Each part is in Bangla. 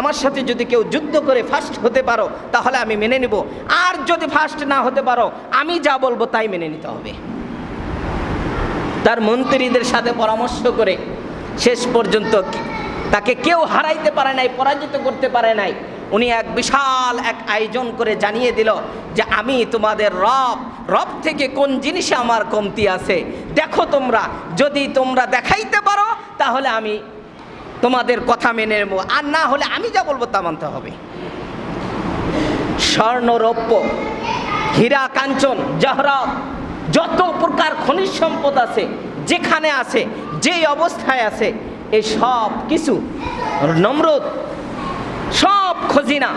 আমার সাথে যদি কেউ যুদ্ধ করে ফার্স্ট হতে পারো তাহলে আমি মেনে নিব, আর যদি ফার্স্ট না হতে পারো আমি যা বলবো তাই মেনে নিতে হবে। তার মন্ত্রীদের সাথে পরামর্শ করে শেষ পর্যন্ত তাকে কেউ হারাইতে পারে নাই, পরাজিত করতে পারে নাই। উনি এক বিশাল এক আয়োজন করে জানিয়ে দিল যে আমি তোমাদের রব থেকে কোন জিনিসে আমার কমতি আছে দেখো, তোমরা যদি তোমরা দেখাইতে পারো তাহলে আমি তোমাদের কথা মেনে নেব, আর না হলে আমি যা বলবো তা মানতে হবে। স্বর্ণ, রৌপ্য, হীরা, কাঞ্চন, জহরত, যত প্রকার খনিজ সম্পদ আছে, যেখানে আছে, যেই অবস্থায় আছে, এই সব কিছু নমরুদ সব খজিনা,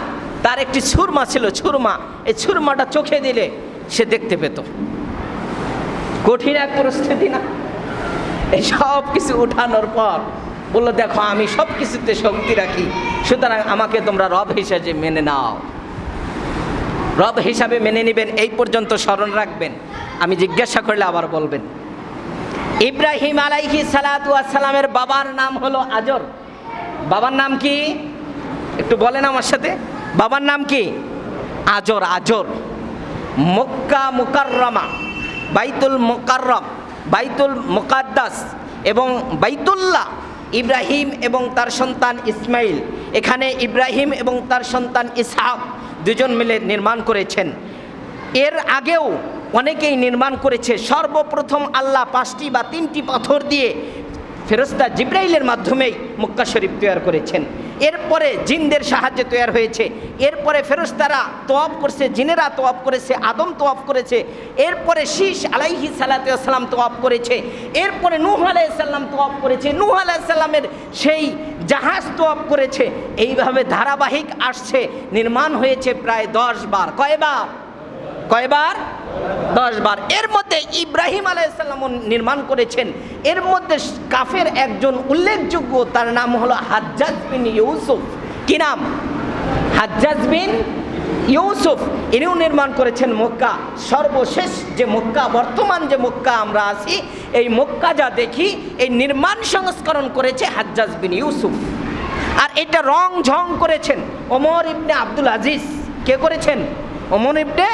তার একটি সুরমা ছিল, সুরমা, এই সুরমাটা চোখে দিলে সে দেখতে পেত। কঠিন এক পরিস্থিতি না? এই সব কিছু উঠানোর পর বললো দেখো আমি সব কিছুতে শক্তি রাখি, সুতরাং আমাকে তোমরা রব হিসেবে মেনে নাও। রব হিসাবে মেনে নেবেন, এই পর্যন্ত স্মরণ রাখবেন। আমি জিজ্ঞাসা করলে আবার বলবেন। ইব্রাহিম আলাইহিস সালাতু ওয়াস সালামের বাবার নাম হলো আজর। বাবার নাম কি একটু বলেন আমার সাথে? বাবার নাম কি? আজর। আজর মক্কা মুকাররমা, বাইতুল মুকাররম, বাইতুল মুকাদ্দাস এবং বাইতুল্লাহ, ইব্রাহিম এবং তার সন্তান ইসমাইল, এখানে ইব্রাহিম এবং তার সন্তান ইসহাক দুজন মিলে নির্মাণ করেছেন। এর আগেও অনেকেই নির্মাণ করেছে। সর্বপ্রথম আল্লাহ 5টি বা 3টি পাথর দিয়ে ফেরেশতা জিবরাইলের মাধ্যমেই মক্কা শরীফ তৈরি করেছেন। এরপরে জিনদের সাহায্যে তৈরি হয়েছে। এরপরে ফেরেশতারা তওয়াফ করছে, জিনেরা তওয়াফ করেছে, আদম তওয়াফ করেছে। এরপরে শীশ আলাইহিস সালাতু ওয়াস সালাম তওয়াফ করেছে। এরপরে নূহ আলাইহিস সালাম তওয়াফ করেছে। নূহ আলাইহিস সালামের সেই জাহাজ তওয়াফ করেছে। এইভাবে ধারাবাহিক আসছে। নির্মাণ হয়েছে প্রায় 10 বার। কয়বার? 10 বার। এর মধ্যে ইব্রাহিম আলাইহিস সালাম নির্মাণ করেছেন। এর মধ্যে কাফের একজন উল্লেখযোগ্য, তার নাম হলো হাজ্জাজ বিন ইউসুফ। কি নাম? হাজ্জাজ বিন ইউসুফ। ইনিও নির্মাণ করেছেন মক্কা। সর্বশেষ যে মক্কা, বর্তমান যে মক্কা আমরা আছি, এই মক্কা যা দেখি, এই নির্মাণ সংস্করণ করেছে হাজ্জাজ বিন ইউসুফ। আর এটা রং ঝং করেছেন ওমর ইবনে আব্দুল আজিজ। কে করেছেন? ওমর ইবনে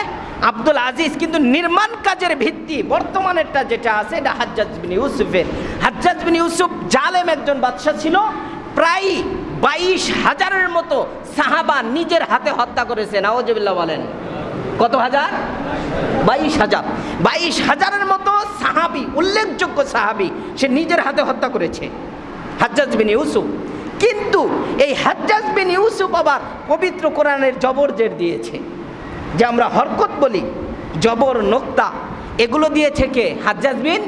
আব্দুল আজিজ। কিন্তু নির্মাণ কাজের ভিত্তি বর্তমানেরটা যেটা আছে, এটা হাজ্জাজ বিন ইউসুফের। হাজ্জাজ বিন ইউসুফ জালেম একজন বাদশা ছিল। প্রায় 22,000-এর মতো সাহাবা নিজের হাতে হত্যা করেছে। নাউজুবিল্লাহ বলেন। কত হাজার? 22,000। 22,000-এর মতো সাহাবী, উল্লেখযোগ্য সাহাবী, সে নিজের হাতে হত্যা করেছে, হাজ্জাজ বিন ইউসুফ। কিন্তু এই হাজ্জাজ বিন ইউসুফ আবার পবিত্র কোরআনের জবর জের দিয়েছে, যে আমরা হরকত বলি, জবর, নোক্তা, এগুলো দিয়েছে কে? হাজ্জাজ বিন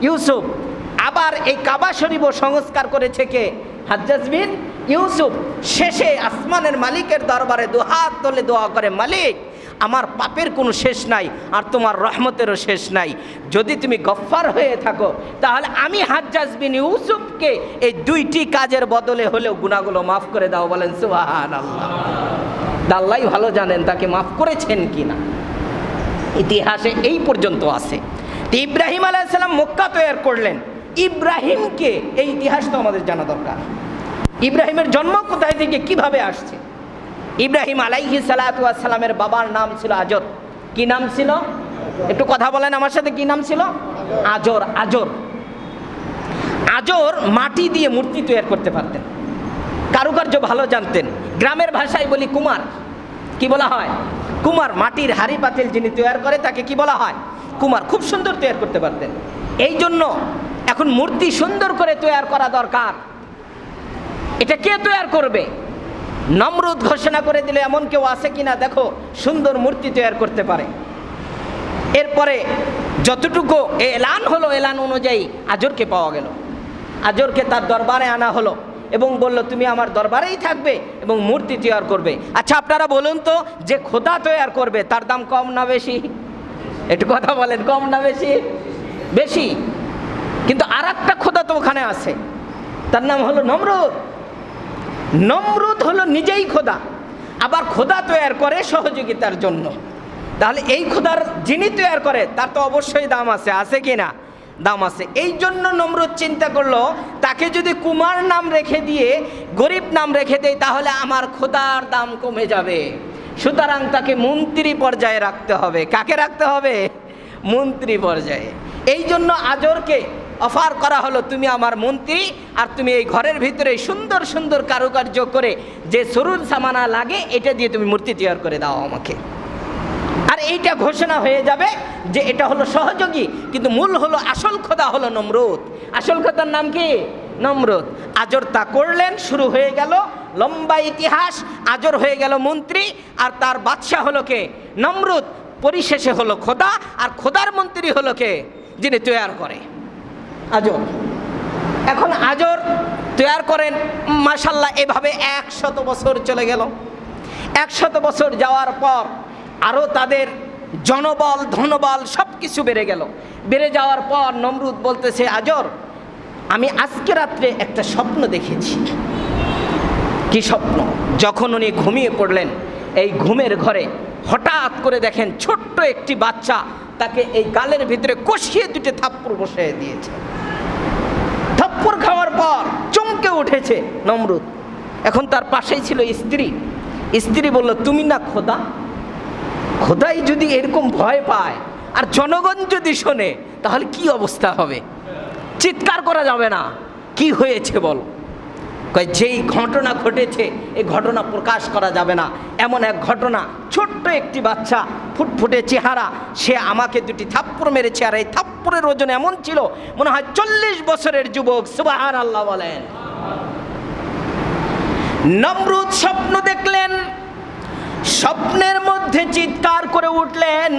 ইউসুফ। আবার এই কাবা শরীফও সংস্কার করেছে কে? হাজ্জাজ বিন ইউসুফ। শেষে আসমানের মালিকের দরবারে দুহাত তুলে দোয়া করে, মালিক আমার পাপের কোনো শেষ নাই, আর তোমার রহমতেরও শেষ নাই। যদি তুমি গফফার হয়ে থাকো তাহলে আমি হাজ্জাজ বিন ইউসুফকে এই 2টি কাজের বদলে হলেও গুনাহগুলো মাফ করে দাও। বলেন সুবহানাল্লাহ। আল্লাহ ভালো জানেন তাকে মাফ করেছেন কিনা। ইতিহাসে এই পর্যন্ত আছে। ইব্রাহিম আলাইহিস সালাম মক্কা তৈরি করলেন। ইব্রাহিমকে, এই ইতিহাস তো আমাদের জানা দরকার। ইব্রাহিমের জন্ম কোথায় থেকে কিভাবে আসছে? ইব্রাহিম আলাইহিস সালাতু ওয়াস সালামের বাবার নাম ছিল আজর। কি নাম ছিল? একটু কথা বলেন আমার সাথে। কি নাম ছিল? আজর। আজর আজর মাটি দিয়ে মূর্তি তৈরি করতে পারতেন, কারুকার্য ভালো জানতেন। গ্রামের ভাষায় বলি কুমার। কি বলা হয়? কুমার। মাটির হাড়ি পাতিল যিনি তৈরি করে তাকে কি বলা হয়? কুমার। খুব সুন্দর তৈরি করতে পারতেন। এই জন্য এখন মূর্তি সুন্দর করে তৈরি করা দরকার। এটা কে তৈরি করবে? নমরুদ ঘোষণা করে দিলে এমন কেউ আছে কিনা দেখো সুন্দর মূর্তি তৈরি করতে পারে। এরপরে যতটুকু এলান হলো, এলান অনুযায়ী আজরকে পাওয়া গেল। আজরকে তার দরবারে আনা হলো এবং বলল তুমি আমার দরবারেই থাকবে এবং মূর্তি তৈরি করবে। আচ্ছা আপনারা বলুন তো, যে খোদা তৈরি করবে তার দাম কম না বেশি? একটু কথা বলেন, কম না বেশি? বেশি। কিন্তু আর একটা খোদা তো ওখানে আছে, তার নাম হলো নমরুদ। নমরুদ হলো নিজেই খোদা, আবার খোদা তৈরি করে সহযোগিতার জন্য। তাহলে এই খোদার যিনি তৈরি করে তার তো অবশ্যই দাম আছে, আছে কি না? দাম আছে। এই জন্য নমরুদ চিন্তা করলো তাকে যদি কুমার নাম রেখে দিয়ে গরিব নাম রেখে দেয় তাহলে আমার খোদার দাম কমে যাবে, সুতরাং তাকে মন্ত্রী পর্যায়ে রাখতে হবে। কাকে রাখতে হবে? মন্ত্রী পর্যায়ে। এই জন্য আজরকে অফার করা হলো, তুমি আমার মন্ত্রী, আর তুমি এই ঘরের ভিতরে সুন্দর সুন্দর কারুকার্য করে যে সরুর সামানা লাগে এটা দিয়ে তুমি মূর্তি তৈরি করে দাও আমাকে। আর এইটা ঘোষণা হয়ে যাবে যে এটা হলো সহযোগী, কিন্তু মূল হলো আসল খোদা হলো নমরুদ। আসল খোদার নাম কি? নমরুদ। আজর তা করলেন, শুরু হয়ে গেল লম্বা ইতিহাস। আজর হয়ে গেল মন্ত্রী, আর তার বাদশা হলো কে? নমরুদ। পরিশেষে হলো খোদা, আর খোদার মন্ত্রী হলো কে? যিনি তৈরি করে, আজর। এখন আজর তৈরি করেন, মাশাল্লাহ। এভাবে 100 বছর চলে গেল। 100 বছর যাওয়ার পর আরও তাদের জনবল ধনবল সব কিছু বেড়ে গেল। বেড়ে যাওয়ার পর নমরুদ বলতেছে, আজর, আমি আজকে রাত্রে একটা স্বপ্ন দেখেছি। কি স্বপ্ন? যখন উনি ঘুমিয়ে পড়লেন, এই ঘুমের ঘরে হঠাৎ করে দেখেন ছোট্ট একটি বাচ্চা তাকে এই গালের ভিতরে কষিয়ে 2 থাপ্পড় বসিয়ে দিয়েছে। থাপ্পড় খাওয়ার পর চমকে উঠেছে নমরুদ। এখন তার পাশেই ছিল স্ত্রী। স্ত্রী বলল, তুমি না খোদা? খোদাই যদি এরকম ভয় পায় আর জনগণ যদি শোনে তাহলে কি অবস্থা হবে? চিৎকার করা যাবে না। কি হয়েছে বলো? কয়, যেই ঘটনা ঘটেছে এই ঘটনা প্রকাশ করা যাবে না। এমন এক ঘটনা, ছোট্ট একটি বাচ্চা, ফুটফুটে চেহারা, সে আমাকে 2 থাপ্পড় মেরেছে, আর এই থাপ্পড়ের ওজন এমন ছিল মনে হয় 40 বছরের যুবক। সুবহানাল্লাহ বলেন। নমরুদ স্বপ্ন দেখলেন, স্বপ্নের মধ্যে চিৎকার করে উঠলেন।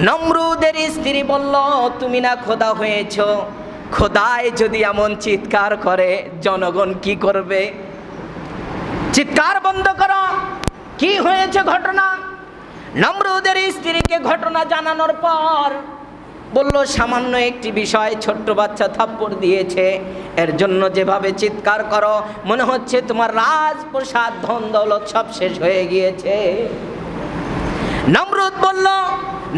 নমরুদের স্ত্রী বলল, তুমি না খোদা হয়েছ? খোদায় যদি এমন চিৎকার করে জনগণ কি করবে? চিৎকার বন্ধ করো। কি হয়েছে ঘটনা? নমরুদের স্ত্রীকে ঘটনা জানানোর পর বলল, সামান্য একটি বিষয়, ছোট্ট বাচ্চা থাপ্পড় দিয়েছে, এর জন্য যেভাবে চিৎকার করো মনে হচ্ছে তোমার রাজপ্রসাদ ধন দৌলত সব শেষ হয়ে গিয়েছে। নমরুদ বলল,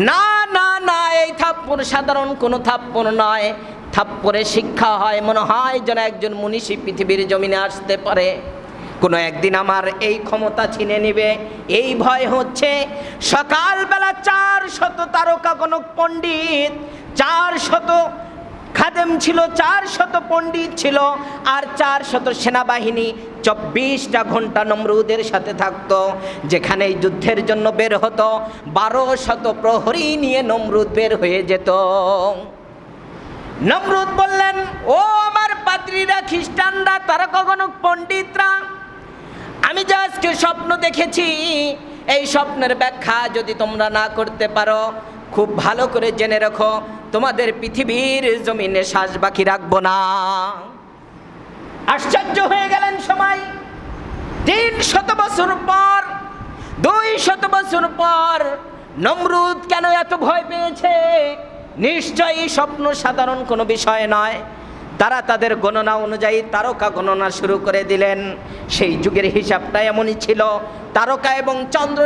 না না না, এই থাপ্পড় সাধারণ কোনো থাপ্পড় নয়। থাপ্পড়ে শিক্ষা হয়। মনে হয় যেন একজন মনীষী পৃথিবীর জমিনে আসতে পারে, কোনো একদিন আমার এই ক্ষমতা ছিনে নেবে, এই ভয় হচ্ছে। সকালবেলা 400 তারকা গণক পণ্ডিত, 400 খাদেম ছিল, 400 পণ্ডিত ছিল, আর 400 সেনাবাহিনী 24টা ঘন্টা নমরুদের সাথে থাকতো। যেখানে যুদ্ধের জন্য বের হতো 1200 প্রহরী নিয়ে নমরুদ বের হয়ে যেত। নমরুদ বললেন, ও আমার পাদ্রীরা, খ্রিস্টানরা, তারকা গণক পণ্ডিতরা, আমি যে আজকে স্বপ্ন দেখেছি, এই স্বপ্নের ব্যাখ্যা যদি তোমরা না করতে পারো, খুব ভালো করে জেনে রাখো, তোমাদের পৃথিবীর জমিনে শ্বাস বাকি রাখবো না। আশ্চর্য হয়ে গেলেন সবাই। 300 বছর পর, 200 বছর পর নমরুদ কেন এত ভয় পেয়েছে? নিশ্চয়ই স্বপ্ন সাধারণ কোনো বিষয় নয়। তারা তাদের গণনা অনুযায়ী তারকা গণনা শুরু করে দিলেন। সেই যুগের হিসাবটা এমনই ছিল, তারকা এবং চন্দ্র